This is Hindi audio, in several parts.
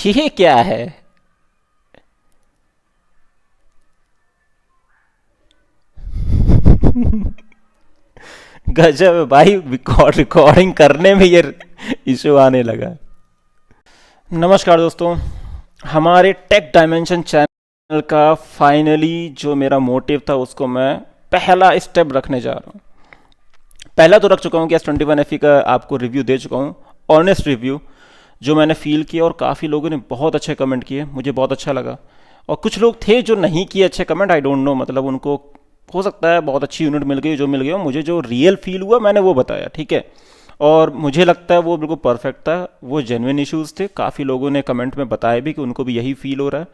ये क्या है? गजब है भाई, रिकॉर्डिंग करने में ये इशू आने लगा। नमस्कार दोस्तों, हमारे टेक डायमेंशन चैनल का फाइनली जो मेरा मोटिव था उसको मैं पहला स्टेप रखने जा रहा हूँ। पहला तो रख चुका हूँ कि S21FE का आपको रिव्यू दे चुका हूँ, ऑनेस्ट रिव्यू जो मैंने फील किया, और काफ़ी लोगों ने बहुत अच्छे कमेंट किए, मुझे बहुत अच्छा लगा। और कुछ लोग थे जो नहीं किए अच्छे कमेंट, आई डोंट नो, मतलब उनको हो सकता है बहुत अच्छी यूनिट मिल गई, जो मिल गई, मुझे जो रियल फील हुआ मैंने वो बताया, ठीक है। और मुझे लगता है वो बिल्कुल परफेक्ट था, वो जेन्युइन इश्यूज़ थे। काफ़ी लोगों ने कमेंट में बताया भी कि उनको भी यही फील हो रहा है,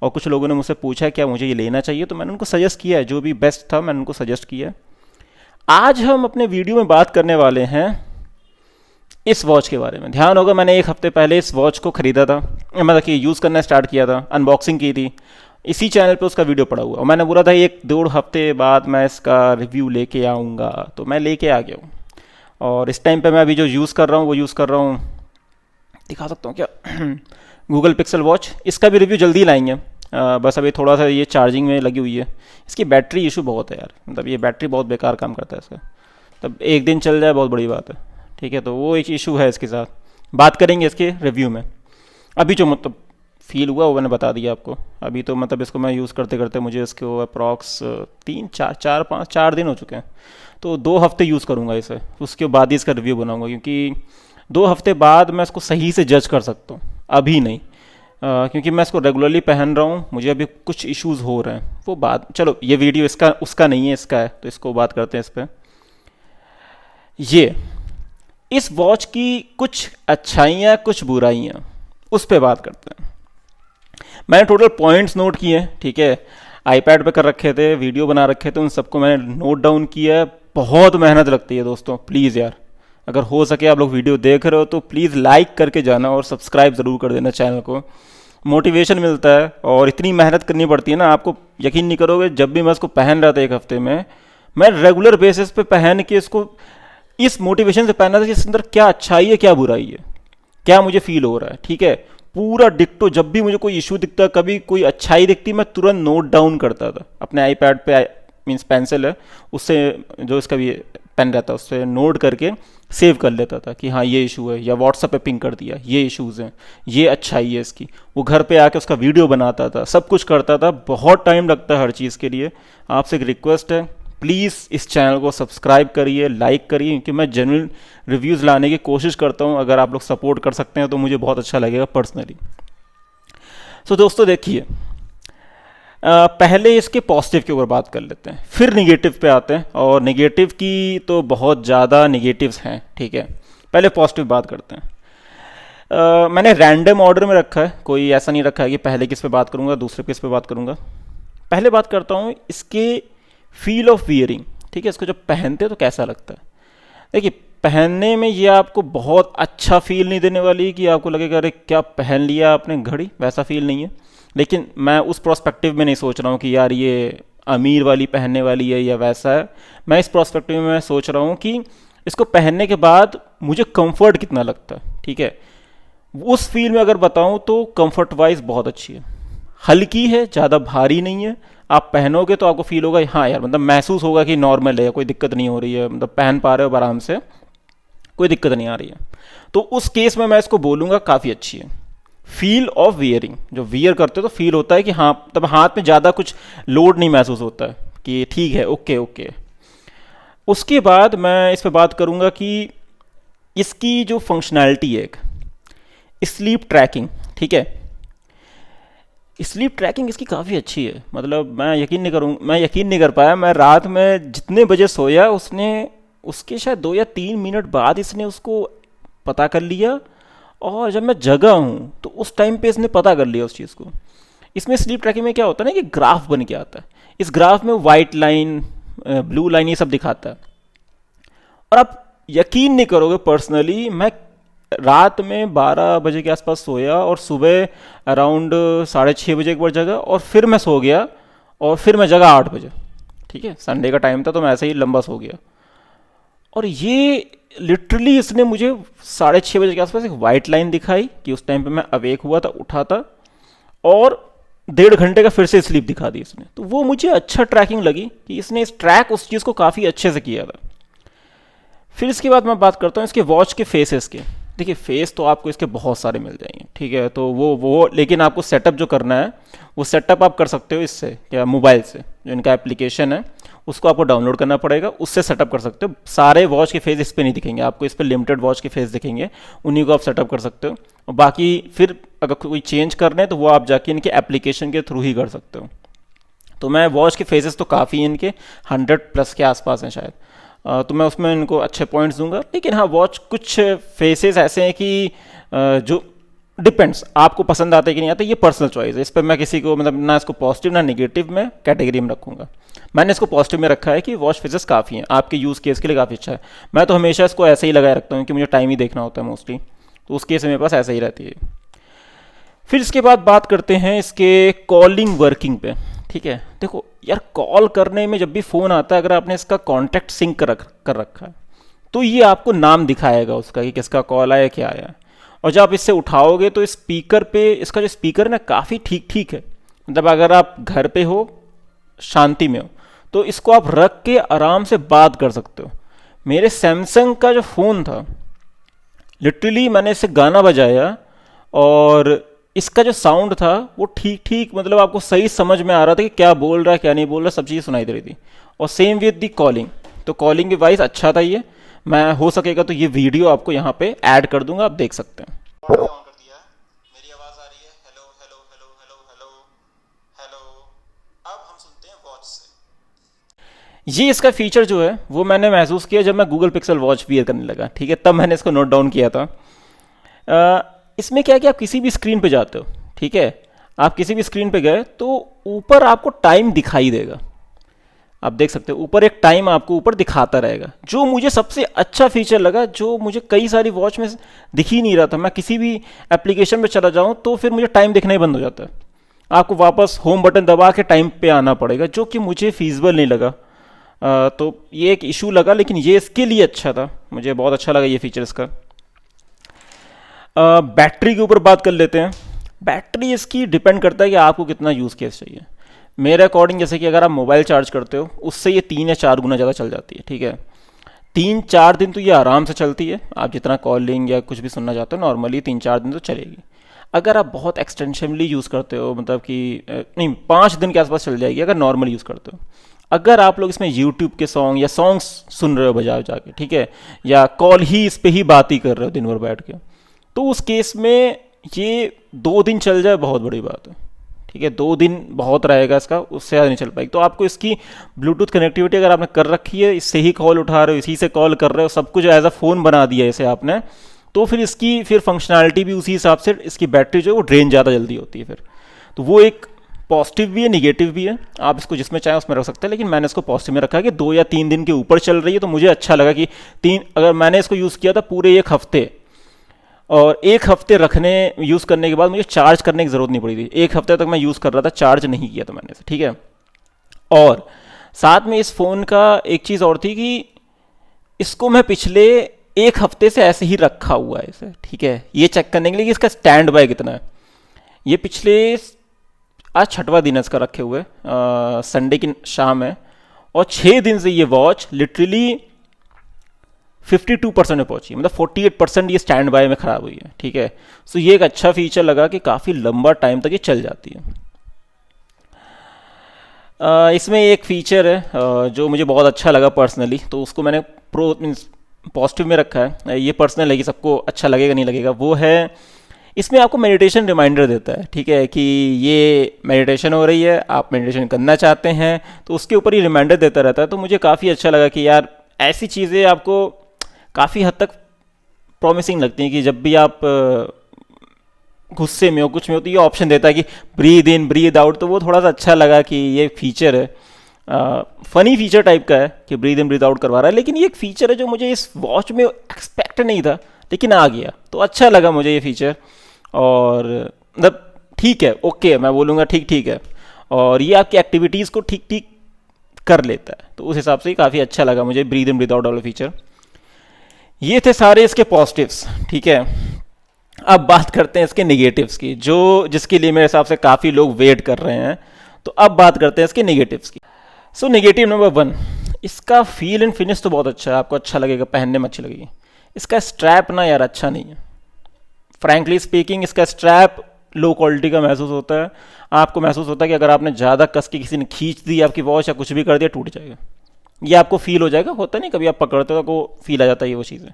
और कुछ लोगों ने मुझसे पूछा क्या मुझे ये लेना चाहिए, तो मैंने उनको सजेस्ट किया है, जो भी बेस्ट था मैंने उनको सजेस्ट किया है। आज हम अपने वीडियो में बात करने वाले हैं इस वॉच के बारे में। ध्यान होगा मैंने एक हफ्ते पहले इस वॉच को ख़रीदा था, मतलब कि यूज़ करना स्टार्ट किया था, अनबॉक्सिंग की थी, इसी चैनल पे उसका वीडियो पड़ा हुआ, और मैंने बोला था एक 1.5 हफ्ते बाद मैं इसका रिव्यू लेके आऊँगा, तो मैं लेके आ गया हूँ। और इस टाइम पे मैं अभी जो यूज़ कर रहा हूँ वो यूज़ कर रहा हूँ, दिखा सकता हूँ क्या? Google pixel watch. इसका भी रिव्यू जल्दी लाएंगे। बस अभी थोड़ा सा ये चार्जिंग में लगी हुई है। इसकी बैटरी इशू बहुत है यार, मतलब ये बैटरी बहुत बेकार काम करता है इसका। तब एक दिन चल जाए बहुत बड़ी बात है, ठीक है। तो वो एक इशू है इसके साथ, बात करेंगे इसके रिव्यू में। अभी जो मतलब फील हुआ वो मैंने बता दिया आपको। अभी तो मतलब इसको मैं यूज़ करते करते मुझे इसको अप्रॉक्स 4 दिन हो चुके हैं। तो 2 हफ्ते यूज़ करूँगा इसे, उसके बाद ही इसका रिव्यू बनाऊँगा, क्योंकि 2 हफ्ते बाद मैं इसको सही से जज कर सकता हूँ, अभी नहीं। क्योंकि मैं इसको रेगुलरली पहन रहा हूँ, मुझे अभी कुछ इश्यूज़ हो रहे हैं, वो बात, चलो ये वीडियो इसका उसका नहीं है, इसका है, तो इसको बात करते हैं इस पर। ये इस वॉच की कुछ अच्छाइयाँ कुछ बुराइयाँ, उस पर बात करते हैं। मैंने टोटल पॉइंट्स नोट किए हैं, ठीक है। आईपैड पे कर रखे थे, वीडियो बना रखे थे, उन सबको मैंने नोट डाउन किया है। बहुत मेहनत लगती है दोस्तों, प्लीज़ यार, अगर हो सके आप लोग वीडियो देख रहे हो तो प्लीज़ लाइक करके जाना और सब्सक्राइब ज़रूर कर देना चैनल को। मोटिवेशन मिलता है, और इतनी मेहनत करनी पड़ती है ना, आपको यकीन नहीं करोगे, जब भी मैं इसको पहन रहा था एक हफ्ते में, मैं रेगुलर बेसिस पे पहन के इसको इस मोटिवेशन से पहना था कि इसके अंदर क्या अच्छाई है क्या बुराई है, क्या मुझे फील हो रहा है, ठीक है। पूरा डिक्टो, जब भी मुझे कोई इशू दिखता, कभी कोई अच्छाई दिखती, मैं तुरंत नोट डाउन करता था अपने आईपैड पे, मीन्स पेंसिल है उससे, जो इसका भी पेन रहता है उससे नोट करके सेव कर लेता था कि हाँ ये इशू है, या व्हाट्सएप पे पिंग कर दिया ये इश्यूज़ हैं, ये अच्छाई है इसकी। वो घर पे आके उसका वीडियो बनाता था, सब कुछ करता था। बहुत टाइम लगता है हर चीज़ के लिए। आपसे एक रिक्वेस्ट है, प्लीज़ इस चैनल को सब्सक्राइब करिए, लाइक करिए, क्योंकि मैं जेन्युइन रिव्यूज़ लाने की कोशिश करता हूँ। अगर आप लोग सपोर्ट कर सकते हैं तो मुझे बहुत अच्छा लगेगा पर्सनली। सो दोस्तों देखिए, पहले इसके पॉजिटिव के ऊपर बात कर लेते हैं, फिर निगेटिव पे आते हैं, और निगेटिव की तो बहुत ज़्यादा निगेटिव्स हैं, ठीक है। पहले पॉजिटिव बात करते हैं। मैंने रैंडम ऑर्डर में रखा है, कोई ऐसा नहीं रखा है कि पहले किस पे बात करूँगा दूसरे किस पे बात करूँगा। पहले बात करता हूँ इसके फील ऑफ वियरिंग, ठीक है। इसको जब पहनते तो कैसा लगता है। देखिए, पहनने में ये आपको बहुत अच्छा फील नहीं देने वाली कि आपको लगेगा अरे क्या पहन लिया आपने घड़ी, वैसा फील नहीं है। लेकिन मैं उस प्रोस्पेक्टिव में नहीं सोच रहा हूँ कि यार ये अमीर वाली पहनने वाली है या वैसा है। मैं इस प्रोस्पेक्टिव में सोच रहा हूँ कि इसको पहनने के बाद मुझे कंफर्ट कितना लगता है, ठीक है। उस फील में अगर बताऊँ तो कंफर्ट वाइज बहुत अच्छी है, हल्की है, ज़्यादा भारी नहीं है। आप पहनोगे तो आपको फील होगा हाँ यार, मतलब महसूस होगा कि नॉर्मल है, कोई दिक्कत नहीं हो रही है, मतलब पहन पा रहे हो आराम से, कोई दिक्कत नहीं आ रही है। तो उस केस में मैं इसको बोलूँगा काफ़ी अच्छी है। फील ऑफ वियरिंग, जो वियर करते हो तो फील होता है कि हाँ, तब हाथ में ज़्यादा कुछ लोड नहीं महसूस होता है, कि ठीक है, ओके ओके। उसके बाद मैं इस पर बात करूँगा कि इसकी जो फंक्शनैलिटी है, एक स्लीप ट्रैकिंग, ठीक है। स्लीप ट्रैकिंग इसकी काफ़ी अच्छी है, मतलब मैं यकीन नहीं कर पाया। मैं रात में जितने बजे सोया, उसने उसके शायद 2 या 3 मिनट बाद इसने उसको पता कर लिया, और जब मैं जगा हूँ तो उस टाइम पे इसने पता कर लिया उस चीज़ को। इसमें स्लीप ट्रैकिंग में क्या होता है ना, कि ग्राफ बन के आता है। इस ग्राफ में वाइट लाइन, ब्लू लाइन, ये सब दिखाता है। और आप यकीन नहीं करोगे, पर्सनली मैं रात में 12 बजे के आसपास सोया, और सुबह अराउंड 6:30 बजे एक बार जगा, और फिर मैं सो गया, और फिर मैं जगा 8 बजे, ठीक है। संडे का टाइम था तो मैं ऐसे ही लंबा सो गया। और ये लिटरली इसने मुझे 6:30 बजे के आसपास एक वाइट लाइन दिखाई कि उस टाइम पे मैं अवेक हुआ था, उठा था, और 1.5 घंटे का फिर से स्लीप दिखा दी इसने। तो वो मुझे अच्छा ट्रैकिंग लगी कि इसने इस ट्रैक उस चीज़ को काफ़ी अच्छे से किया था। फिर इसके बाद मैं बात करता हूँ इसके वॉच के फेसेस के। देखिए फेस तो आपको इसके बहुत सारे मिल जाएंगे, ठीक है, तो वो लेकिन आपको सेटअप जो करना है वो सेटअप आप कर सकते हो इससे, क्या मोबाइल से जो इनका एप्लीकेशन है उसको आपको डाउनलोड करना पड़ेगा, उससे सेटअप कर सकते हो। सारे वॉच के फेस इस पर नहीं दिखेंगे आपको, इस पर लिमिटेड वॉच के फेस दिखेंगे, उन्हीं को आप सेटअप कर सकते हो। और बाकी फिर अगर कोई चेंज करना है तो वो आप जाके इनके एप्लीकेशन के थ्रू ही कर सकते हो। तो मैं वॉच के फेसेस तो काफ़ी हैं इनके, 100+ के आसपास हैं शायद। तो मैं उसमें इनको अच्छे पॉइंट्स दूंगा। लेकिन हाँ, वॉच कुछ फेसेस ऐसे हैं कि जो डिपेंड्स आपको पसंद आता है कि नहीं आता, ये पर्सनल चॉइस है। इस पर मैं किसी को मतलब ना इसको पॉजिटिव ना नेगेटिव में कैटेगरी में रखूंगा। मैंने इसको पॉजिटिव में रखा है कि वॉच फेसेस काफ़ी हैं, आपके यूज़ केस के लिए काफ़ी अच्छा है। मैं तो हमेशा इसको ऐसे ही लगाए रखता हूँ कि मुझे टाइम ही देखना होता है मोस्टली, तो उस केस में मेरे पास ऐसे ही रहती है। फिर इसके बाद बात करते हैं इसके कॉलिंग वर्किंग पे। ठीक है, देखो यार, कॉल करने में जब भी फ़ोन आता है, अगर आपने इसका कॉन्टैक्ट सिंक कर रखा है तो ये आपको नाम दिखाएगा उसका कि किसका कॉल आया, क्या आया। और जब आप इससे उठाओगे तो स्पीकर पे, इसका जो स्पीकर है ना काफ़ी ठीक ठीक है। मतलब अगर आप घर पे हो, शांति में हो, तो इसको आप रख के आराम से बात कर सकते हो। मेरे सैमसंग का जो फ़ोन था, लिटरली मैंने इससे गाना बजाया और इसका जो साउंड था वो ठीक ठीक, मतलब आपको सही समझ में आ रहा था कि क्या बोल रहा है क्या नहीं बोल रहा, सब चीज़ सुनाई दे रही थी। और सेम विद दी कॉलिंग, तो कॉलिंग के वाइज अच्छा था ये। मैं हो सकेगा तो ये वीडियो आपको यहाँ पे ऐड कर दूंगा, आप देख सकते हैं। ऑन कर दिया है, मेरी आवाज़ आ रही है, hello hello hello hello hello hello. अब हम सुनते हैं वॉच से। ये इसका फीचर जो है वो मैंने महसूस किया जब मैं गूगल पिक्सल वॉच वियर करने लगा, ठीक है, तब मैंने इसको नोट डाउन किया था। इसमें क्या है कि आप किसी भी स्क्रीन पे जाते हो, ठीक है, आप किसी भी स्क्रीन पे गए तो ऊपर आपको टाइम दिखाई देगा। आप देख सकते हो ऊपर एक टाइम आपको ऊपर दिखाता रहेगा, जो मुझे सबसे अच्छा फीचर लगा, जो मुझे कई सारी वॉच में दिख ही नहीं रहा था। मैं किसी भी एप्लीकेशन पे चला जाऊं तो फिर मुझे टाइम दिखना ही बंद हो जाता है, आपको वापस होम बटन दबा के टाइम पे आना पड़ेगा, जो कि मुझे फीजिबल नहीं लगा। तो ये एक इशू लगा, लेकिन ये इसके लिए अच्छा था, मुझे बहुत अच्छा लगा ये फीचर इसका। बैटरी के ऊपर बात कर लेते हैं। बैटरी इसकी डिपेंड करता है कि आपको कितना यूज़ केस चाहिए। मेरे अकॉर्डिंग जैसे कि अगर आप मोबाइल चार्ज करते हो उससे ये 3 या 4 गुना ज़्यादा चल जाती है, ठीक है। 3-4 दिन तो ये आराम से चलती है, आप जितना कॉलिंग या कुछ भी सुनना चाहते हो नॉर्मली 3-4 दिन तो चलेगी। अगर आप बहुत एक्सटेंसिवली यूज़ करते हो, मतलब कि नहीं, 5 दिन के आसपास चल जाएगी अगर नॉर्मल यूज़ करते हो। अगर आप लोग इसमें यूट्यूब के सॉन्ग या सॉन्ग्स सुन रहे हो बजा बजा के, ठीक है, या कॉल ही इस पर ही बात ही कर रहे हो दिन भर बैठ के, तो उस केस में ये 2 दिन चल जाए बहुत बड़ी बात है, ठीक है। 2 दिन बहुत रहेगा इसका, उससे ज़्यादा नहीं चल पाएगी। तो आपको इसकी ब्लूटूथ कनेक्टिविटी अगर आपने कर रखी है, इससे ही कॉल उठा रहे हो, इसी से कॉल कर रहे हो, सब कुछ एज अ फ़ोन बना दिया है इसे आपने, तो फिर इसकी फिर फंक्शनैलिटी भी उसी हिसाब से, इसकी बैटरी जो है वो ड्रेन ज़्यादा जल्दी होती है फिर। तो वो एक पॉजिटिव भी है, निगेटिव भी है, आप इसको जिसमें चाहें उसमें रख सकते हैं। लेकिन मैंने इसको पॉजिटिव में रखा है कि 2 या 3 दिन के ऊपर चल रही है, तो मुझे अच्छा लगा कि 3, अगर मैंने इसको यूज़ किया था पूरे 1 हफ्ते, और 1 हफ्ते रखने यूज़ करने के बाद मुझे चार्ज करने की ज़रूरत नहीं पड़ी थी। 1 हफ्ते तक मैं यूज़ कर रहा था, चार्ज नहीं किया था मैंने इसे, ठीक है। और साथ में इस फ़ोन का एक चीज़ और थी कि इसको मैं पिछले 1 हफ्ते से ऐसे ही रखा हुआ है इसे, ठीक है, ये चेक करने के लिए कि इसका स्टैंड बाय कितना है। ये पिछले, आज 6वां दिन है इसका रखे हुए, संडे की शाम है, और 6 दिन से ये वॉच लिटरली 52% में पहुंची, मतलब 48% ये स्टैंड बाय में ख़राब हुई है, ठीक है। सो ये एक अच्छा फीचर लगा कि काफ़ी लंबा टाइम तक ये चल जाती है। इसमें एक फ़ीचर है जो मुझे बहुत अच्छा लगा पर्सनली, तो उसको मैंने मीन्स पॉजिटिव में रखा है। ये पर्सनल है कि सबको अच्छा लगेगा नहीं लगेगा, वो है इसमें आपको मेडिटेशन रिमाइंडर देता है, ठीक है, कि ये मेडिटेशन हो रही है, आप मेडिटेशन करना चाहते हैं, तो उसके ऊपर ही रिमाइंडर देता रहता है। तो मुझे काफ़ी अच्छा लगा कि यार ऐसी चीज़ें आपको काफ़ी हद तक प्रॉमिसिंग लगती हैं कि जब भी आप गुस्से में हो, कुछ में हो, तो ये ऑप्शन देता है कि ब्रीद इन ब्रीद आउट। तो वो थोड़ा सा अच्छा लगा कि ये फीचर है, फनी फीचर टाइप का है कि ब्रीद इन ब्रीद आउट करवा रहा है। लेकिन ये एक फीचर है जो मुझे इस वॉच में एक्सपेक्ट नहीं था, लेकिन आ गया, तो अच्छा लगा मुझे ये फीचर। और मतलब ठीक है, ओके, मैं बोलूँगा ठीक ठीक है, और ये आपकी एक्टिविटीज़ को ठीक ठीक कर लेता है, तो उस हिसाब से ही काफ़ी अच्छा लगा मुझे ब्रीद इन ब्रीद आउट वाला फीचर। ये थे सारे इसके पॉजिटिव्स, ठीक है। अब बात करते हैं इसके निगेटिव्स की, जो जिसके लिए मेरे हिसाब से काफ़ी लोग वेट कर रहे हैं। तो अब बात करते हैं इसके निगेटिव्स की। सो निगेटिव नंबर 1, इसका फील एंड फिनिश तो बहुत अच्छा है, आपको अच्छा लगेगा, पहनने में अच्छी लगेगी। इसका स्ट्रैप ना यार अच्छा नहीं है, फ्रैंकली स्पीकिंग। इसका स्ट्रैप लो क्वालिटी का महसूस होता है, आपको महसूस होता है कि अगर आपने ज़्यादा कस के किसी ने खींच दी आपकी वॉच या कुछ भी कर दिया, टूट जाएगा। ये आपको फील हो जाएगा, होता नहीं कभी आप पकड़ते हो तो फील आ जाता है ये वो चीज़ें।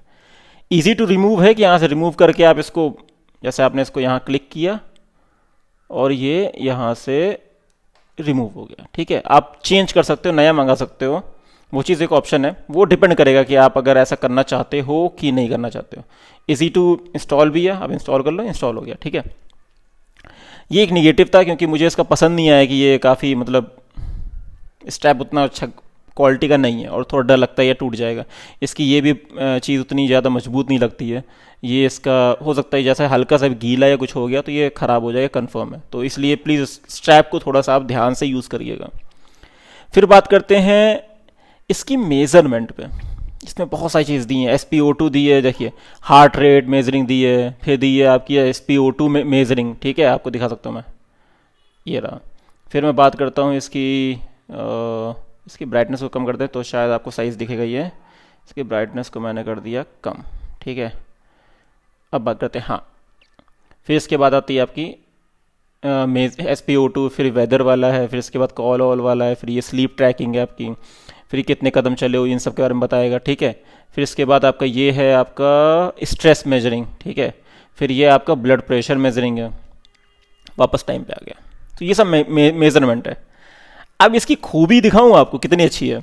ईजी टू रिमूव है कि यहाँ से रिमूव करके आप इसको, जैसे आपने इसको यहाँ क्लिक किया और ये यहाँ से रिमूव हो गया, ठीक है। आप चेंज कर सकते हो, नया मंगा सकते हो, वो चीज़ एक ऑप्शन है। वो डिपेंड करेगा कि आप अगर ऐसा करना चाहते हो कि नहीं करना चाहते हो। इजी टू इंस्टॉल भी है, आप इंस्टॉल कर लो, इंस्टॉल हो गया, ठीक है। ये एक निगेटिव था क्योंकि मुझे इसका पसंद नहीं आया कि ये काफ़ी मतलब स्टेप उतना अच्छा क्वालिटी का नहीं है और थोड़ा डर लगता है ये टूट जाएगा। इसकी ये भी चीज़ उतनी ज़्यादा मजबूत नहीं लगती है। ये इसका हो सकता है जैसे हल्का सा गीला या कुछ हो गया तो ये ख़राब हो जाएगा, कंफर्म है। तो इसलिए प्लीज़ स्ट्रैप को थोड़ा सा आप ध्यान से यूज़ करिएगा। फिर बात करते हैं इसकी मेज़रमेंट पे। इसमें बहुत सारी चीज़ दी हैं, SpO2 दी है, देखिए हार्ट रेट मेजरिंग दी है, फिर दी है आपकी SpO2 में मेजरिंग, ठीक है, आपको दिखा सकता हूँ मैं, ये रहा। फिर मैं बात करता हूँ इसकी ब्राइटनेस को कम कर दे तो शायद आपको साइज़ दिखेगा। ये इसकी ब्राइटनेस को मैंने कर दिया कम, ठीक है। अब बात करते हैं, हाँ, फिर इसके बाद आती है आपकी SpO2, फिर वेदर वाला है, फिर इसके बाद कॉल ऑल वाला है, फिर ये स्लीप ट्रैकिंग है आपकी, फिर कितने कदम चले हो, इन सब के बारे में बताएगा, ठीक है। फिर इसके बाद आपका ये है आपका स्ट्रेस मेजरिंग, ठीक है। फिर ये आपका ब्लड प्रेशर मेजरिंग है। वापस टाइम पे आ गया। तो ये सब मेजरमेंट है। अब इसकी खूबी दिखाऊं आपको कितनी अच्छी है।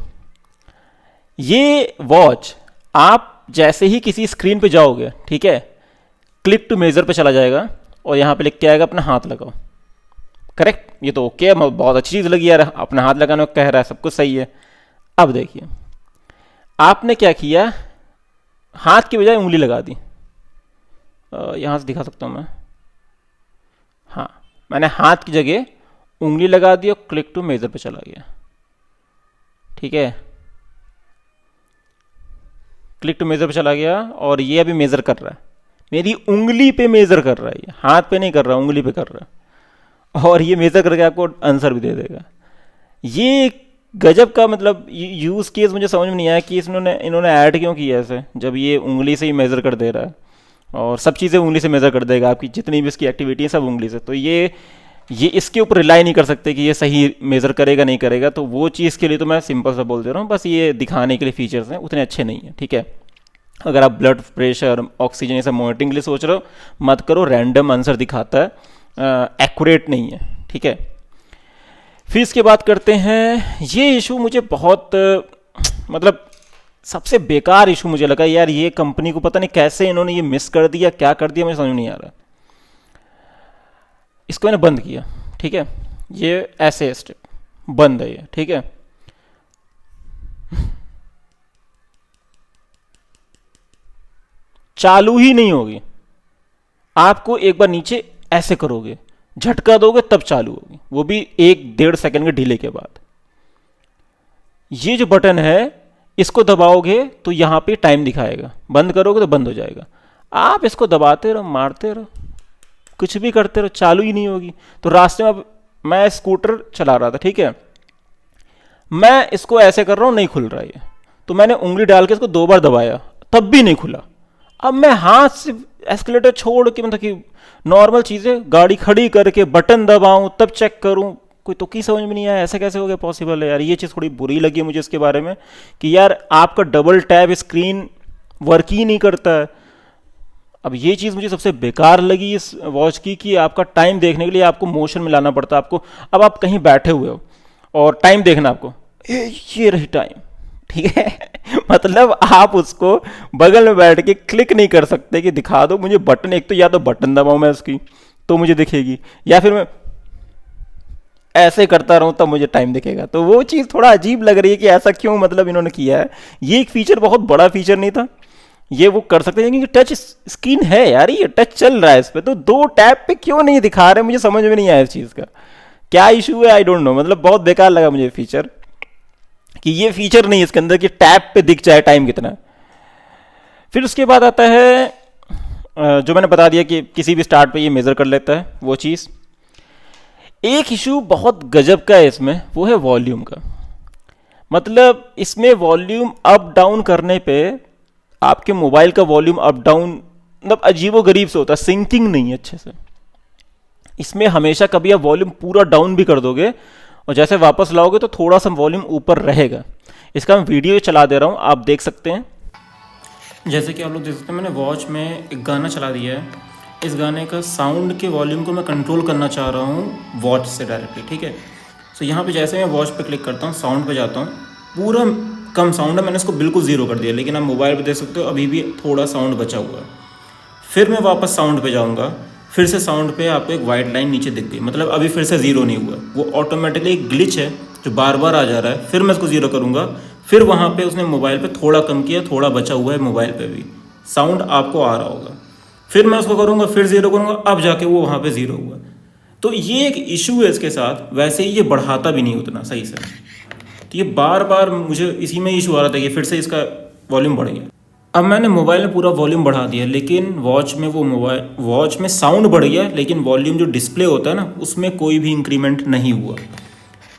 ये वॉच आप जैसे ही किसी स्क्रीन पे जाओगे, ठीक है, क्लिक टू मेजर पे चला जाएगा और यहाँ पे लिख के आएगा अपना हाथ लगाओ। करेक्ट, ये तो ओके, बहुत अच्छी चीज़ लगी यार, अपना हाथ लगाने को कह रहा है, सब कुछ सही है। अब देखिए आपने क्या किया, हाथ की बजाय उंगली लगा दी। यहाँ से दिखा सकता हूँ मैं, हाँ, मैंने हाथ की जगह उंगली लगा दी और क्लिक टू मेजर पे चला गया, ठीक है। क्लिक टू मेजर पे चला गया और ये अभी मेजर कर रहा है, मेरी उंगली पे मेजर कर रहा है, ये हाथ पे नहीं कर रहा, उंगली पे कर रहा है, और ये मेजर करके आपको आंसर भी दे देगा। ये गजब का मतलब यूज़ केस मुझे समझ में नहीं आया कि इन्होंने ऐड क्यों किया ऐसे, जब ये उंगली से ही मेज़र कर दे रहा है और सब चीज़ें उंगली से मेज़र कर देगा, आपकी जितनी भी इसकी एक्टिविटी है सब उंगली से। तो ये इसके ऊपर रिलाई नहीं कर सकते कि ये सही मेज़र करेगा नहीं करेगा। तो वो चीज़ के लिए तो मैं सिंपल सा बोल दे रहा हूँ, बस ये दिखाने के लिए फीचर्स हैं, उतने अच्छे नहीं हैं, ठीक है। अगर आप ब्लड प्रेशर, ऑक्सीजन ये सब मॉनिटरिंग के लिए सोच रहे हो, मत करो, रैंडम आंसर दिखाता है, एक्यूरेट नहीं है, ठीक है। फिर इसके बात करते हैं, ये इशू मुझे बहुत मतलब सबसे बेकार इशू मुझे लगा यार, ये कंपनी को पता नहीं कैसे इन्होंने ये मिस कर दिया, क्या कर दिया मुझे समझ नहीं आ रहा। इसको मैंने बंद किया, ठीक है, ये ऐसे स्टेप बंद है ये, ठीक है। चालू ही नहीं होगी, आपको एक बार नीचे ऐसे करोगे, झटका दोगे तब चालू होगी, वो भी 1-1.5 सेकंड के डिले के बाद। ये जो बटन है इसको दबाओगे तो यहां पे टाइम दिखाएगा, बंद करोगे तो बंद हो जाएगा। आप इसको दबाते रहो, मारते रहो, कुछ भी करते रहो, चालू ही नहीं होगी। तो रास्ते में मैं स्कूटर चला रहा था, ठीक है, मैं इसको ऐसे कर रहा हूं, नहीं खुल रहा है, तो मैंने उंगली डाल के इसको 2 बार दबाया, तब भी नहीं खुला। अब मैं हाथ से एस्केलेटर छोड़ के, मतलब कि नॉर्मल चीज़ें गाड़ी खड़ी करके बटन दबाऊं तब चेक करूं, कोई तो की समझ में नहीं आया ऐसा कैसे हो गया पॉसिबल है यार। ये चीज़ थोड़ी बुरी लगी मुझे इसके बारे में कि यार आपका डबल टैप स्क्रीन वर्क ही नहीं करता है। अब ये चीज़ मुझे सबसे बेकार लगी इस वॉच की कि आपका टाइम देखने के लिए आपको मोशन में लाना पड़ता है आपको। अब आप कहीं बैठे हुए हो और टाइम देखना आपको, ये रही टाइम, ठीक है मतलब आप उसको बगल में बैठ के क्लिक नहीं कर सकते कि दिखा दो मुझे बटन। एक तो या तो बटन दबाऊं मैं उसकी तो मुझे दिखेगी, या फिर मैं ऐसे करता रहूं तब मुझे टाइम दिखेगा। तो वो चीज़ थोड़ा अजीब लग रही है कि ऐसा क्यों मतलब इन्होंने किया है। ये एक फीचर बहुत बड़ा फीचर नहीं था, ये वो कर सकते हैं क्योंकि टच स्क्रीन है यार, ये टच चल रहा है इस पर, तो 2 टैप पे क्यों नहीं दिखा रहे, मुझे समझ में नहीं आया इस चीज़ का क्या इशू है, आई डोंट नो। मतलब बहुत बेकार लगा मुझे फीचर कि ये फीचर नहीं इसके अंदर कि टैप पे दिख जाए टाइम कितना। फिर उसके बाद आता है जो मैंने बता दिया कि किसी भी स्टार्ट पे ये मेज़र कर लेता है वो चीज़। एक इशू बहुत गजब का है इसमें, वो है वॉल्यूम का। मतलब इसमें वॉल्यूम अप डाउन करने पे आपके मोबाइल का वॉल्यूम अप डाउन मतलब अजीबो गरीब से होता है, सिंकिंग नहीं है अच्छे से। इसमें हमेशा कभी आप वॉल्यूम पूरा डाउन भी कर दोगे और जैसे वापस लाओगे तो थोड़ा सा वॉल्यूम ऊपर रहेगा। इसका मैं वीडियो चला दे रहा हूँ, आप देख सकते हैं। जैसे कि आप लोग देख सकते हैं, मैंने वॉच में एक गाना चला दिया है। इस गाने का साउंड के वॉल्यूम को मैं कंट्रोल करना चाह रहा हूँ वॉच से डायरेक्टली, ठीक है। तो यहाँ पे जैसे मैं वॉच पे क्लिक करता हूँ, साउंड पे जाता हूँ, पूरा कम साउंड है, मैंने इसको बिल्कुल ज़ीरो कर दिया, लेकिन आप मोबाइल पे देख सकते हो अभी भी थोड़ा साउंड बचा हुआ है। फिर मैं वापस साउंड पे जाऊँगा, फिर से साउंड पे आपको एक वाइट लाइन नीचे दिख गई, मतलब अभी फिर से ज़ीरो नहीं हुआ। वो ऑटोमेटिकली एक ग्लिच है जो बार बार आ जा रहा है। फिर मैं इसको ज़ीरो करूँगा, फिर वहाँ पे उसने मोबाइल पे थोड़ा कम किया, थोड़ा बचा हुआ है मोबाइल पे भी, साउंड आपको आ रहा होगा। फिर मैं उसको करूँगा, फिर ज़ीरो करूँगा, अब जाके वो वहाँ पे ज़ीरो हुआ। तो ये एक इशू है इसके साथ। वैसे ही ये बढ़ाता भी नहीं उतना सही से, तो ये बार बार मुझे इसी में इशू आ रहा था कि फिर से इसका वॉल्यूम बढ़ गया। अब मैंने मोबाइल में पूरा वॉल्यूम बढ़ा दिया, लेकिन वॉच में साउंड बढ़ गया, लेकिन वॉल्यूम जो डिस्प्ले होता है ना उसमें कोई भी इंक्रीमेंट नहीं हुआ।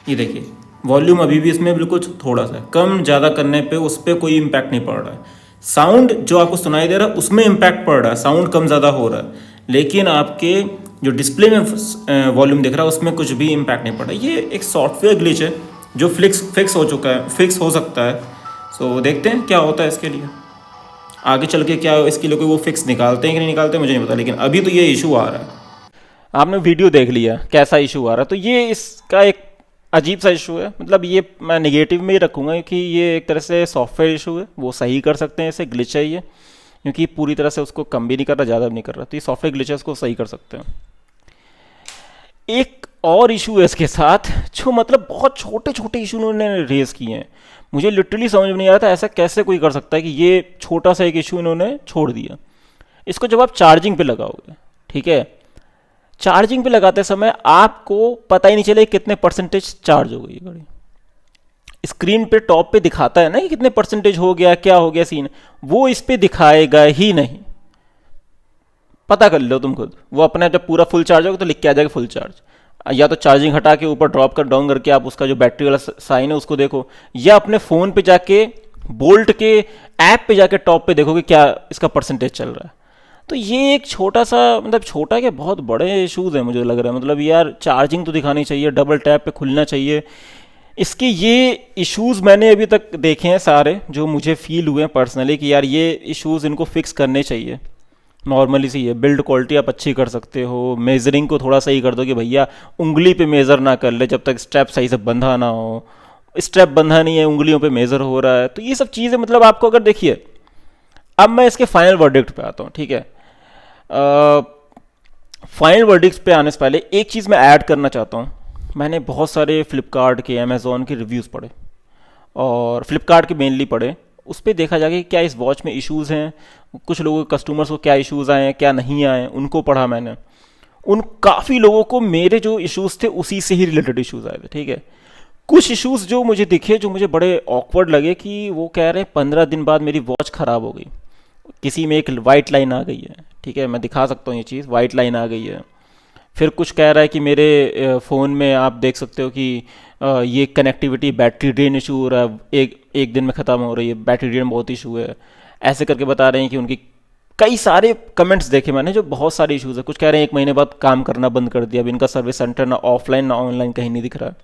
ये देखिए वॉल्यूम अभी भी इसमें बिल्कुल थोड़ा सा कम ज़्यादा करने पे उस पर कोई इम्पैक्ट नहीं पड़ रहा है। साउंड जो आपको सुनाई दे रहा है उसमें इम्पैक्ट पड़ रहा है, साउंड कम ज़्यादा हो रहा है, लेकिन आपके जो डिस्प्ले में वॉल्यूम दिख रहा है उसमें कुछ भी इम्पैक्ट नहीं पड़ रहा। ये एक सॉफ्टवेयर ग्लिच है जो फिक्स हो चुका है, फिक्स हो सकता है। सो देखते हैं क्या होता है इसके लिए आगे चल के। क्या इसके लिए कोई वो फिक्स निकालते हैं कि नहीं निकालते मुझे नहीं पता, लेकिन अभी तो ये इशू आ रहा है। आपने वीडियो देख लिया कैसा इशू आ रहा है, तो ये इसका एक अजीब सा इशू है। मतलब ये मैं नेगेटिव में ही रखूँगा क्योंकि ये एक तरह से सॉफ्टवेयर इशू है, वो सही कर सकते हैं, इसे ग्लिच है ये, क्योंकि पूरी तरह से उसको कम भी नहीं कर रहा, ज़्यादा भी नहीं कर रहा, तो ये सॉफ्टवेयर ग्लिच है, उसको सही कर सकते हैं। एक और इशू है इसके साथ जो मतलब बहुत छोटे छोटे इशू उन्होंने रेज किए हैं। मुझे लिटरली समझ में नहीं आ रहा था ऐसा कैसे कोई कर सकता है कि ये छोटा सा एक इशू इन्होंने छोड़ दिया। इसको जब आप चार्जिंग पे लगाओगे, ठीक है, चार्जिंग पे लगाते समय आपको पता ही नहीं चले कितने परसेंटेज चार्ज हो गई घड़ी। स्क्रीन पे टॉप पे दिखाता है ना कि कितने परसेंटेज हो गया, क्या हो गया सीन, वो इस पे दिखाएगा ही नहीं। पता कर लो तुम खुद, वो अपना जब पूरा फुल चार्ज होगा तो लिख के आ जाएगा फुल चार्ज। या तो चार्जिंग हटा के ऊपर ड्रॉप कर डाउन करके आप उसका जो बैटरी वाला साइन है उसको देखो, या अपने फ़ोन पे जाके बोल्ट के ऐप पे जाके टॉप पे देखो कि क्या इसका परसेंटेज चल रहा है। तो ये एक छोटा सा, मतलब छोटा क्या बहुत बड़े इशूज़ हैं मुझे लग रहा है। मतलब यार चार्जिंग तो दिखानी चाहिए, डबल टैप पे खुलना चाहिए। इसके ये इश्यूज़ मैंने अभी तक देखे हैं सारे जो मुझे फील हुए हैं पर्सनली कि यार ये इश्यूज़ इनको फिक्स करने चाहिए। नॉर्मली सी है, बिल्ड क्वालिटी आप अच्छी कर सकते हो, मेजरिंग को थोड़ा सही कर दो कि भैया उंगली पे मेज़र ना कर ले जब तक स्ट्रैप सही से बंधा ना हो। स्ट्रैप बंधा नहीं है, उंगलियों पे मेज़र हो रहा है, तो ये सब चीज़ें मतलब आपको अगर देखिए। अब मैं इसके फाइनल वर्डिक्ट पे आता हूँ, ठीक है। फाइनल वर्डिक्ट पे आने से पहले एक चीज़ मैं ऐड करना चाहता हूँ। मैंने बहुत सारे फ्लिपकार्ट के, अमेज़ॉन के रिव्यूज़ पढ़े, और फ्लिपकार्ट के मेनली पढ़े। उस पर देखा जाए कि क्या इस वॉच में इश्यूज़ हैं, कुछ लोगों के कस्टमर्स को क्या इश्यूज़ आए हैं क्या नहीं आए, उनको पढ़ा मैंने। उन काफ़ी लोगों को मेरे जो इश्यूज़ थे उसी से ही रिलेटेड इश्यूज़ आए थे, ठीक है। कुछ इश्यूज़ जो मुझे दिखे, जो मुझे बड़े ऑकवर्ड लगे, कि वो कह रहे हैं 15 दिन बाद मेरी वॉच ख़राब हो गई, किसी में एक वाइट लाइन आ गई है, ठीक है, मैं दिखा सकता हूँ ये चीज़, वाइट लाइन आ गई है। फिर कुछ कह रहा है कि मेरे फ़ोन में आप देख सकते हो कि ये कनेक्टिविटी बैटरी ड्रेन इशू हो रहा है, एक दिन में ख़त्म हो रही है, बैटरी ड्रेन बहुत इशू है, ऐसे करके बता रहे हैं कि उनकी कई सारे कमेंट्स देखे मैंने जो बहुत सारे इश्यूज़ है। कुछ कह रहे हैं 1 महीने बाद काम करना बंद कर दिया, अब इनका सर्विस सेंटर ना ऑफलाइन ना ऑनलाइन कहीं नहीं दिख रहा है।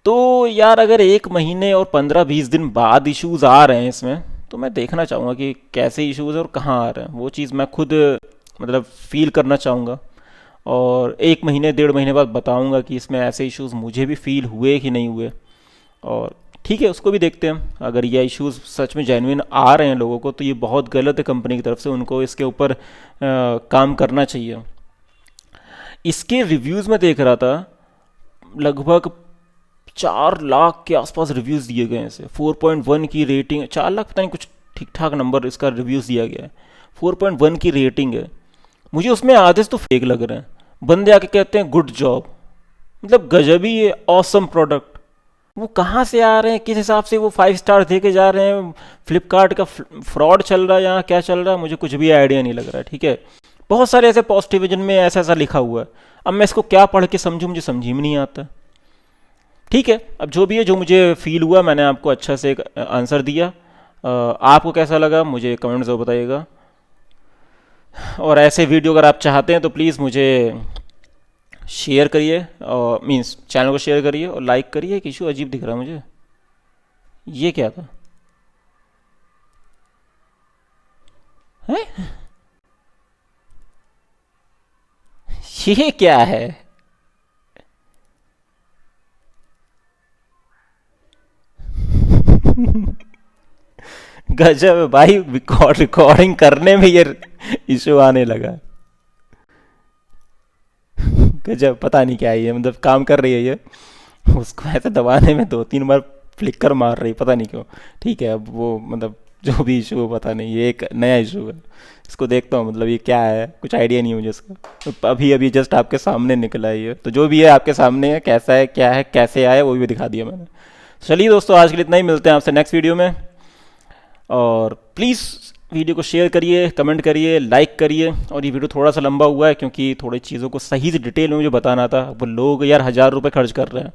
तो यार अगर 1 महीने और 15-20 दिन बाद इश्यूज़ आ रहे हैं इसमें, तो मैं देखना चाहूँगा कि कैसे इश्यूज़ हैं और कहाँ आ रहे हैं। वो चीज़ मैं खुद मतलब फील करना चाहूँगा, और 1 महीने 1.5 महीने बाद बताऊंगा कि इसमें ऐसे इश्यूज़ मुझे भी फील हुए कि नहीं हुए। और ठीक है, उसको भी देखते हैं। अगर ये इश्यूज़ सच में जेन्युइन आ रहे हैं लोगों को, तो ये बहुत गलत है कंपनी की तरफ से, उनको इसके ऊपर काम करना चाहिए। इसके रिव्यूज़ में देख रहा था, लगभग 4 लाख के आसपास रिव्यूज़ दिए गए हैं इसे। 4.1 की रेटिंग, 4 लाख पता नहीं, कुछ ठीक ठाक नंबर इसका रिव्यूज़ दिया गया है। 4.1 की रेटिंग है। मुझे उसमें आधे से तो फेक लग रहे हैं। बंदे आके कहते हैं गुड जॉब, मतलब गजब ही है, ऑसम प्रोडक्ट। वो कहाँ से आ रहे हैं, किस हिसाब से वो 5 स्टार दे के जा रहे हैं? फ्लिपकार्ट का फ्रॉड चल रहा है यहाँ, क्या चल रहा है, मुझे कुछ भी आइडिया नहीं लग रहा है। ठीक है, बहुत सारे ऐसे पॉजिटिविजन में ऐसा ऐसा लिखा हुआ है। अब मैं इसको क्या पढ़ के समझूं, मुझे समझ ही में नहीं आता। ठीक है, अब जो भी है, जो मुझे फील हुआ मैंने आपको अच्छा से एक आंसर दिया। आपको कैसा लगा मुझे कमेंट ज़रूर बताइएगा। और ऐसे वीडियो अगर आप चाहते हैं तो प्लीज़ मुझे शेयर करिए, और मीन्स चैनल को शेयर करिए और लाइक करिए। एक इशू अजीब दिख रहा है मुझे, ये क्या था? है ये क्या है? गजब है भाई, रिकॉर्डिंग करने में ये इशू आने लगा। गजब, पता नहीं क्या है ये, मतलब काम कर रही है ये, उसको ऐसे दबाने में 2-3 बार फ्लिकर मार रही, पता नहीं क्यों। ठीक है, अब वो मतलब जो भी इशू हो पता नहीं, ये एक नया इशू है। इसको देखता हूँ, मतलब ये क्या है, कुछ आइडिया नहीं है मुझे इसका। तो अभी अभी जस्ट आपके सामने निकला है ये, तो जो भी है आपके सामने है, कैसा है, क्या है, कैसे आया, वो भी दिखा दिया मैंने। चलिए दोस्तों, आज के लिए इतना ही, मिलते हैं आपसे नेक्स्ट वीडियो में। और प्लीज़ वीडियो को शेयर करिए, कमेंट करिए, लाइक करिए। और ये वीडियो थोड़ा सा लंबा हुआ है क्योंकि थोड़ी चीज़ों को सही से डिटेल में मुझे बताना था। वो लोग यार 1000 रुपये खर्च कर रहे हैं,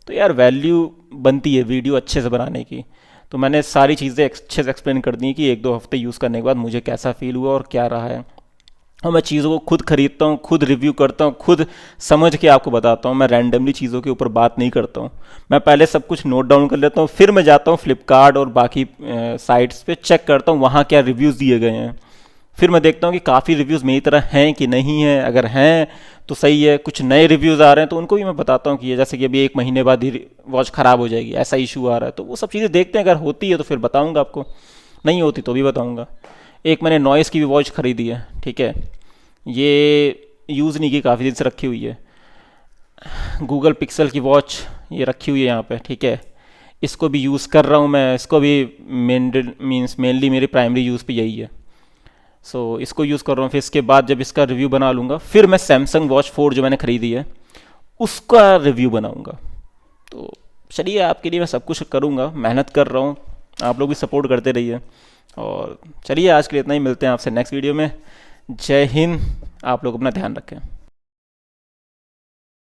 तो यार वैल्यू बनती है वीडियो अच्छे से बनाने की। तो मैंने सारी चीज़ें अच्छे से एक्सप्लेन कर दी कि 1-2 हफ्ते यूज़ करने के बाद मुझे कैसा फील हुआ और क्या रहा है। और मैं चीज़ों को खुद खरीदता हूँ, खुद रिव्यू करता हूँ, खुद समझ के आपको बताता हूँ। मैं रैंडमली चीज़ों के ऊपर बात नहीं करता हूँ। मैं पहले सब कुछ नोट डाउन कर लेता हूँ, फिर मैं जाता हूँ फ्लिपकार्ट और बाकी साइट्स पे चेक करता हूँ वहाँ क्या रिव्यूज़ दिए गए हैं। फिर मैं देखता हूँ कि काफ़ी रिव्यूज़ मेरी तरह हैं कि नहीं हैं। अगर हैं तो सही है, कुछ नए रिव्यूज़ आ रहे हैं तो उनको भी मैं बताता हूँ कि ये जैसे कि अभी 1 महीने बाद ही वॉच ख़राब हो जाएगी, ऐसा इशू आ रहा है। तो वो सब चीज़ें देखते हैं, अगर होती है तो फिर बताऊँगा आपको, नहीं होती तो भी बताऊँगा। एक मैंने नॉइस की भी वॉच ख़रीदी है। ठीक है, ये यूज़ नहीं की, काफ़ी दिन से रखी हुई है। गूगल पिक्सल की वॉच ये रखी हुई है यहाँ पे। ठीक है, इसको भी यूज़ कर रहा हूँ मैं, इसको भी मेनली मेरे प्राइमरी यूज़ पे यही है। सो इसको यूज़ कर रहा हूँ। फिर इसके बाद जब इसका रिव्यू बना लूँगा, फिर मैं सैमसंग वॉच 4 जो मैंने ख़रीदी है उसका रिव्यू बनाऊँगा। तो चलिए, आपके लिए मैं सब कुछ करूँगा, मेहनत कर रहा हूँ, आप लोग भी सपोर्ट करते रहिए। और चलिए, आज के लिए इतना ही, मिलते हैं आपसे नेक्स्ट वीडियो में। जय हिंद, आप लोग अपना ध्यान रखें।